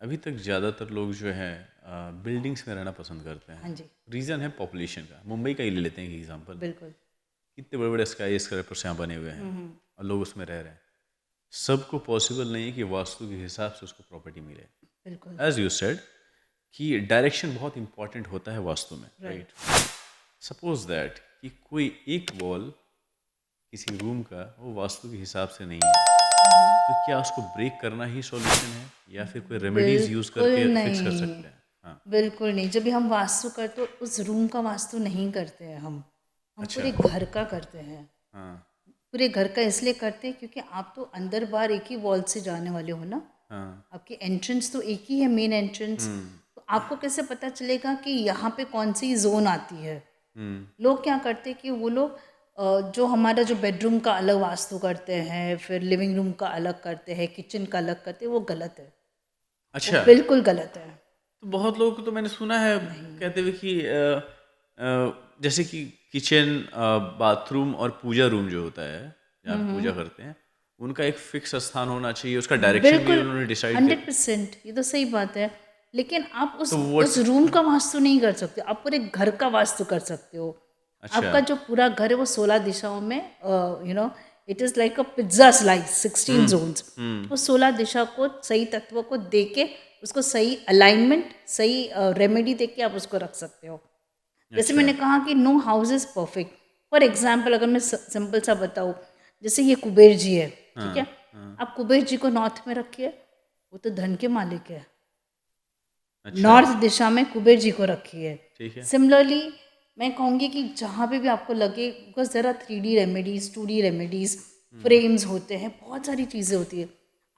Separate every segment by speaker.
Speaker 1: अभी तक ज़्यादातर लोग जो हैं बिल्डिंग्स में रहना पसंद करते
Speaker 2: हाँ
Speaker 1: हैं।
Speaker 2: जी,
Speaker 1: रीज़न है पॉपुलेशन का। मुंबई का ही ले लेते हैं एग्जांपल।
Speaker 2: बिल्कुल।
Speaker 1: कितने बड़े बड़े स्काई स्क्रैपर्स यहाँ बने हुए हैं और लोग उसमें रह रहे हैं। सबको पॉसिबल नहीं है कि वास्तु के हिसाब से उसको प्रॉपर्टी मिले।
Speaker 2: बिल्कुल,
Speaker 1: एज यू सेड कि डायरेक्शन बहुत इंपॉर्टेंट होता है वास्तु में,
Speaker 2: राइट।
Speaker 1: राइट? सपोज दैट कि कोई एक वॉल किसी रूम का वो वास्तु के हिसाब से नहीं है, तो क्या उसको ब्रेक करना ही सॉल्यूशन है या फिर कोई रेमेडीज यूज
Speaker 2: बिल्कुल
Speaker 1: करके फिक्स कर
Speaker 2: नहीं,
Speaker 1: सकते हैं? हाँ।
Speaker 2: बिल्कुल नहीं। जब भी हम वास्तु करते हो उस रूम का वास्तु नहीं करते हैं हम
Speaker 1: अच्छा।
Speaker 2: पूरे घर का करते हैं।
Speaker 1: हाँ।
Speaker 2: पूरे घर का इसलिए करते हैं क्योंकि आप तो अंदर बाहर एक ही वॉल से जाने वाले हो ना।
Speaker 1: हाँ।
Speaker 2: आपकी एंट्रेंस तो एक ही है, मेन एंट्रेंस।
Speaker 1: हम्म।
Speaker 2: तो आपको कैसे पता चलेगा कि यहाँ पे कौन सी जोन आती है?
Speaker 1: हम्म।
Speaker 2: लोग क्या करते हैं कि वो लोग जो हमारा जो बेडरूम का अलग वास्तु करते हैं, फिर लिविंग रूम का अलग करते हैं, किचन का अलग करते हैं, वो गलत है। वो
Speaker 1: अच्छा।
Speaker 2: बिल्कुल गलत है।
Speaker 1: तो बहुत लोग को तो मैंने सुना है
Speaker 2: नहीं,
Speaker 1: कहते हुए कि जैसे कि किचन, बाथरूम और पूजा रूम जो होता है जहाँ पे पूजा करते हैं, उनका एक फिक्स स्थान होना चाहिए, उसका डायरेक्शन भी
Speaker 2: बिल्कुल
Speaker 1: उन्होंने डिसाइड कर।
Speaker 2: 100%, ये तो सही बात है। लेकिन आप
Speaker 1: तो
Speaker 2: उस
Speaker 1: व्हाट्स।
Speaker 2: रूम का वास्तु नहीं कर सकते, आप पूरे घर का वास्तु कर सकते हो।
Speaker 1: अच्छा।
Speaker 2: आपका जो पूरा घर है वो 16 दिशाओं में, it is like a pizza slice, 16 zones.
Speaker 1: Hmm.
Speaker 2: वो 16 दिशा को सही तत्वों को दे के उसको सही अलाइनमेंट, सही रेमेडी दे के आप उसको रख सकते हो। जैसे
Speaker 1: अच्छा।
Speaker 2: मैंने कहा कि no house is perfect. For example अगर मैं सिंपल सा बताऊँ, जैसे ये कुबेर जी है, ठीक है?
Speaker 1: हाँ। हाँ।
Speaker 2: आप कुबेर जी को नॉर्थ में रखिए, वो तो धन के मालिक है।
Speaker 1: अच्छा।
Speaker 2: नॉर्थ दिशा में कुबेर जी को रखिए।
Speaker 1: ठीक है।
Speaker 2: सिमिलरली मैं कहूँगी कि जहाँ पे भी आपको लगे, because there are 3D remedies, 2D remedies, frames होते हैं, बहुत सारी चीज़ें होती है।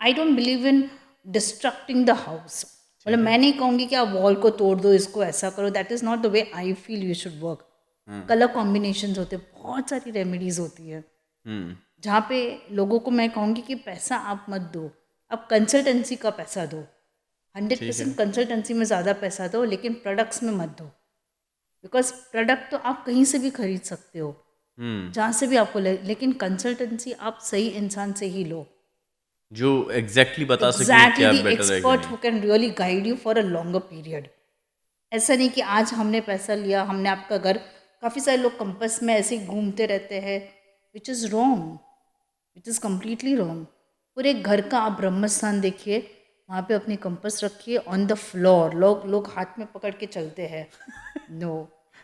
Speaker 2: I don't believe in destructing the house. मतलब
Speaker 1: ठीक है।
Speaker 2: मैं नहीं कहूँगी कि आप वॉल को तोड़ दो, इसको ऐसा करो, that is not the way I feel you should work. Colour combination होते हैं, बहुत सारी रेमेडीज होती है
Speaker 1: हम्म।
Speaker 2: जहाँ पे लोगों को मैं कहूँगी कि पैसा आप मत दो, आप कंसल्टेंसी का पैसा दो।
Speaker 1: ठीक है।
Speaker 2: 100% कंसल्टेंसी में ज़्यादा पैसा दो, लेकिन प्रोडक्ट्स में मत दो। बिकॉज प्रोडक्ट तो आप कहीं से भी खरीद सकते हो,
Speaker 1: हम्म।
Speaker 2: जहाँ से भी आपको लेकिन कंसल्टेंसी आप सही इंसान से ही लो।
Speaker 1: जो एग्जैक्टली बता सके कि
Speaker 2: एग्जैक्टली
Speaker 1: क्या
Speaker 2: द
Speaker 1: बेटर है कि
Speaker 2: एक्सपर्ट
Speaker 1: नहीं।
Speaker 2: Who can really guide you for a longer period. ऐसा नहीं कि आज हमने पैसा लिया, हमने आपका घर, काफ़ी सारे लोग कंपस में ऐसे ही घूमते रहते हैं, which is wrong, which is completely wrong. पूरे घर का आप ब्रह्म स्थान देखिए, वहाँ पे अपनी कंपस रखिए ऑन द फ्लोर। लोग लोग हाथ में पकड़ के चलते हैं, नो